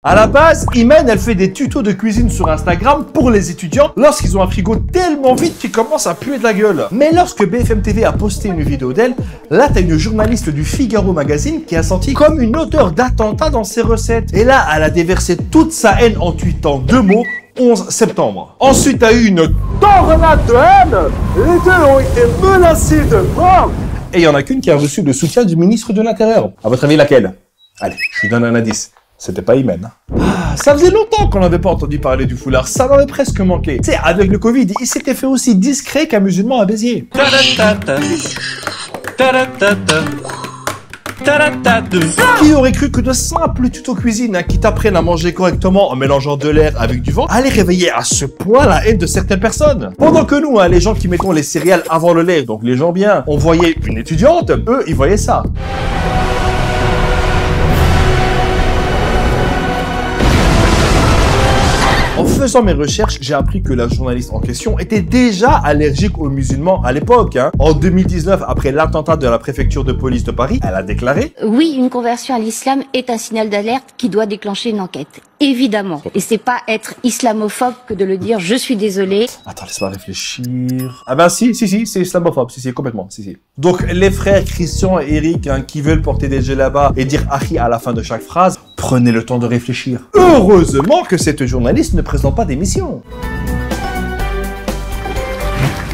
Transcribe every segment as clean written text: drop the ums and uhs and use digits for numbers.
À la base, Imen, elle fait des tutos de cuisine sur Instagram pour les étudiants lorsqu'ils ont un frigo tellement vide qu'ils commencent à puer de la gueule. Mais lorsque BFM TV a posté une vidéo d'elle, là t'as une journaliste du Figaro Magazine qui a senti comme une odeur d'attentat dans ses recettes. Et là, elle a déversé toute sa haine en tweetant 2 mots. 11 septembre. Ensuite, t'as eu une tornade de haine. Les deux ont été menacés de mort. Et il y en a qu'une qui a reçu le soutien du ministre de l'Intérieur. À votre avis, laquelle? Allez, je vous donne un indice. C'était pas Imen. Ah, ça faisait longtemps qu'on n'avait pas entendu parler du foulard. Ça m'avait presque manqué. Tu sais, avec le Covid, il s'était fait aussi discret qu'un musulman à Béziers. Qui aurait cru que de simples tutos cuisine qui t'apprennent à manger correctement en mélangeant de l'air avec du vent allaient réveiller à ce point la haine de certaines personnes. Pendant que nous, les gens qui mettons les céréales avant le lait, donc les gens bien, on voyait une étudiante, eux, ils voyaient ça. En faisant mes recherches, j'ai appris que la journaliste en question était déjà allergique aux musulmans à l'époque. En 2019, après l'attentat de la préfecture de police de Paris, elle a déclaré « Oui, une conversion à l'islam est un signal d'alerte qui doit déclencher une enquête. Évidemment. Et c'est pas être islamophobe que de le dire « je suis désolé ». Attends, laisse-moi réfléchir. Ah ben si, c'est islamophobe, si, complètement, si. Donc les frères Christian et Eric qui veulent porter des djellabas et dire « ahi » à la fin de chaque phrase, prenez le temps de réfléchir. Heureusement que cette journaliste ne présente pas d'émission.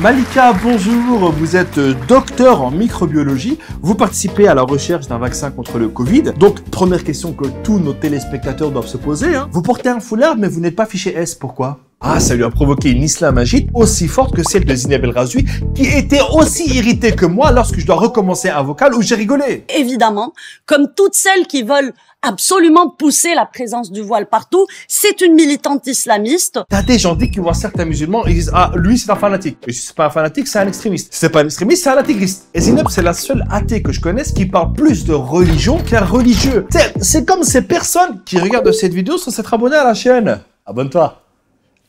Malika, bonjour, vous êtes docteur en microbiologie, vous participez à la recherche d'un vaccin contre le Covid. Donc, première question que tous nos téléspectateurs doivent se poser, vous portez un foulard mais vous n'êtes pas fiché S, pourquoi? Ah, ça lui a provoqué une islamagite aussi forte que celle de Zineb El Razoui, qui était aussi irritée que moi lorsque je dois recommencer un vocal où j'ai rigolé. Évidemment, comme toutes celles qui veulent absolument pousser la présence du voile partout, c'est une militante islamiste. T'as des gens dès qu'ils voient certains musulmans, ils disent « Ah, lui c'est un fanatique ». Et si c'est pas un fanatique, c'est un extrémiste. Si c'est pas un extrémiste, c'est un intégriste. Et Zineb, c'est la seule athée que je connaisse qui parle plus de religion qu'un religieux. C'est comme ces personnes qui regardent cette vidéo sans s'être abonnées à la chaîne. Abonne-toi.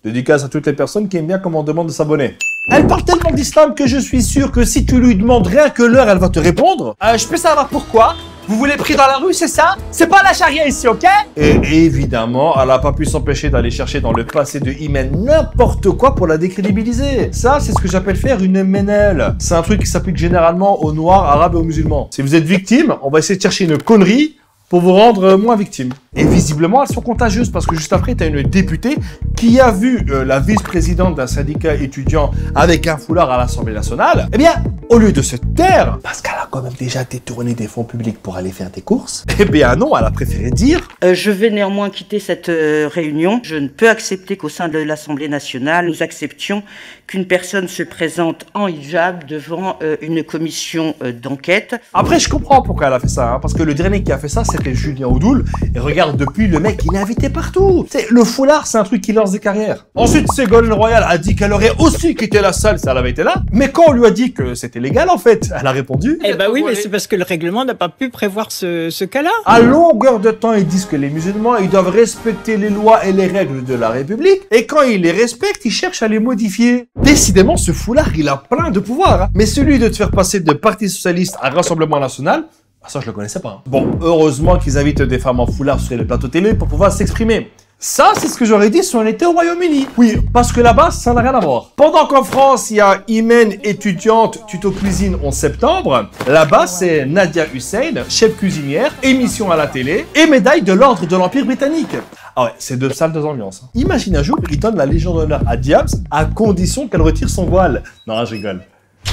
Dédicace à toutes les personnes qui aiment bien comment on demande de s'abonner. Elle parle tellement d'islam que je suis sûr que si tu lui demandes rien que l'heure, elle va te répondre. Je peux savoir pourquoi? Vous voulez pris dans la rue, c'est ça? C'est pas la charia ici, ok? Et évidemment, elle n'a pas pu s'empêcher d'aller chercher dans le passé de Imen n'importe quoi pour la décrédibiliser. Ça, c'est ce que j'appelle faire une ménelle. C'est un truc qui s'applique généralement aux noirs, arabes et aux musulmans. Si vous êtes victime, on va essayer de chercher une connerie pour vous rendre moins victime. Et visiblement, elles sont contagieuses parce que juste après, tu as une députée qui a vu la vice-présidente d'un syndicat étudiant avec un foulard à l'Assemblée nationale. Eh bien, au lieu de se taire, parce qu'elle a quand même déjà détourné des fonds publics pour aller faire des courses, eh bien non, elle a préféré dire je vais néanmoins quitter cette réunion. Je ne peux accepter qu'au sein de l'Assemblée nationale, nous acceptions qu'une personne se présente en hijab devant une commission d'enquête. Après, je comprends pourquoi elle a fait ça, parce que le dernier qui a fait ça, c'était Julien Oudoul. Et regarde, depuis, le mec, il est invité partout. Tu sais, le foulard, c'est un truc qui lance des carrières. Ensuite, Ségolène Royal a dit qu'elle aurait aussi quitté la salle si elle avait été là. Mais quand on lui a dit que c'était légal, en fait, elle a répondu. Eh ben oui, mais c'est parce que le règlement n'a pas pu prévoir ce cas-là. À longueur de temps, ils disent que les musulmans, ils doivent respecter les lois et les règles de la République. Et quand ils les respectent, ils cherchent à les modifier. Décidément, ce foulard, il a plein de pouvoirs. Mais celui de te faire passer de Parti Socialiste à Rassemblement National, ça, je le connaissais pas. Bon, heureusement qu'ils invitent des femmes en foulard sur les plateaux télé pour pouvoir s'exprimer. Ça, c'est ce que j'aurais dit si on était au Royaume-Uni. Oui, parce que là-bas, ça n'a rien à voir. Pendant qu'en France, il y a Imen, étudiante, tuto cuisine 11 septembre, là-bas, c'est Nadia Hussein, chef cuisinière, émission à la télé et médaille de l'ordre de l'Empire britannique. Ah ouais, c'est deux salles, deux ambiances. Imagine un jour, il donne la Légion d'honneur à Diams à condition qu'elle retire son voile. Non, je rigole.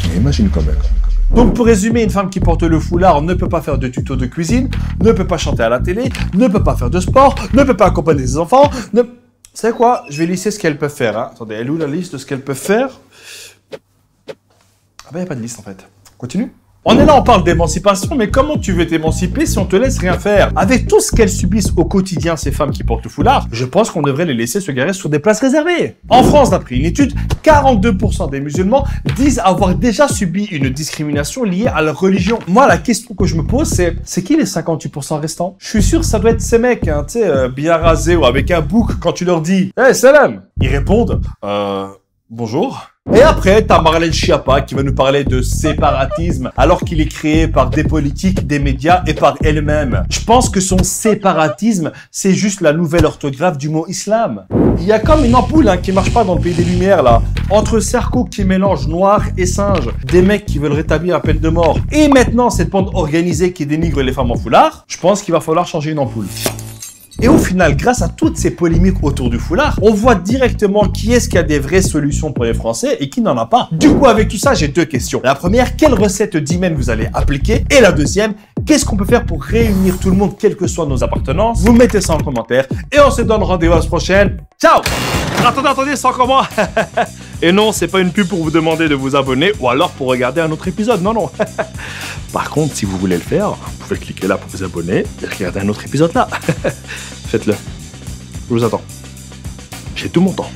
Mais imagine quand même. Donc pour résumer, une femme qui porte le foulard ne peut pas faire de tuto de cuisine, ne peut pas chanter à la télé, ne peut pas faire de sport, ne peut pas accompagner ses enfants, ne... Vous savez quoi? Je vais lister ce qu'elles peuvent faire. Attendez, elle est où la liste de ce qu'elles peuvent faire? Ah ben, il n'y a pas de liste en fait. Continue. On est là, on parle d'émancipation, mais comment tu veux t'émanciper si on te laisse rien faire? Avec tout ce qu'elles subissent au quotidien, ces femmes qui portent le foulard, je pense qu'on devrait les laisser se garer sur des places réservées. En France, d'après une étude, 42% des musulmans disent avoir déjà subi une discrimination liée à leur religion. Moi, la question que je me pose, c'est qui les 58% restants? Je suis sûr que ça doit être ces mecs, tu sais, bien rasés ou avec un bouc quand tu leur dis « Hey, salam !» Ils répondent « Bonjour. Et après, t'as Marlène Schiappa qui va nous parler de séparatisme alors qu'il est créé par des politiques, des médias et par elle-même. Je pense que son séparatisme, c'est juste la nouvelle orthographe du mot islam. Il y a comme une ampoule qui marche pas dans le pays des lumières là. Entre Sarko qui mélange noir et singe, des mecs qui veulent rétablir la peine de mort et maintenant cette bande organisée qui dénigre les femmes en foulard, je pense qu'il va falloir changer une ampoule. Et au final, grâce à toutes ces polémiques autour du foulard, on voit directement qui est-ce qui a des vraies solutions pour les Français et qui n'en a pas. Du coup, avec tout ça, j'ai deux questions. La première, quelle recette d'hymen vous allez appliquer? Et la deuxième, qu'est-ce qu'on peut faire pour réunir tout le monde, quelles que soient nos appartenances? Vous mettez ça en commentaire et on se donne rendez-vous à la prochaine. Ciao! Attendez, sans comment? Et non, c'est pas une pub pour vous demander de vous abonner ou alors pour regarder un autre épisode, non. Par contre, si vous voulez le faire, vous pouvez cliquer là pour vous abonner et regarder un autre épisode là. Faites-le. Je vous attends. J'ai tout mon temps.